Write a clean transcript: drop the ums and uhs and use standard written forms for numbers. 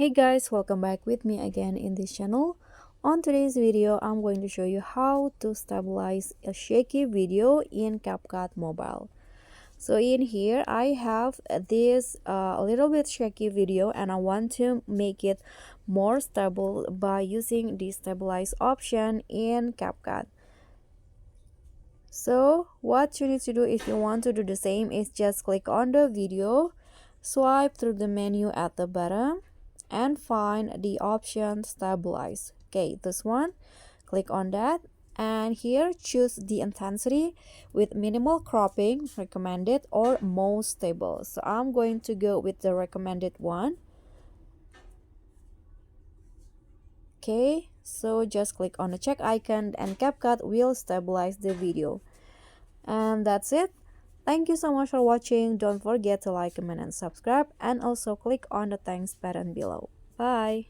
Hey guys, welcome back with me again in this channel. On today's video, I'm going to show you how to stabilize a shaky video in CapCut Mobile. So in here, I have this a little bit shaky video and I want to make it more stable by using the stabilize option in CapCut. So what you need to do if you want to do the same is just click on the video, swipe through the menu at the bottom and find the option stabilize. Okay, this one, click on that, and here choose the intensity with minimal cropping recommended or most stable. So I'm going to go with the recommended one. Okay, so just click on the check icon and CapCut will stabilize the video. And that's it. Thank you so much for watching. Don't forget to like, comment, and subscribe, and also click on the thanks button below. Bye.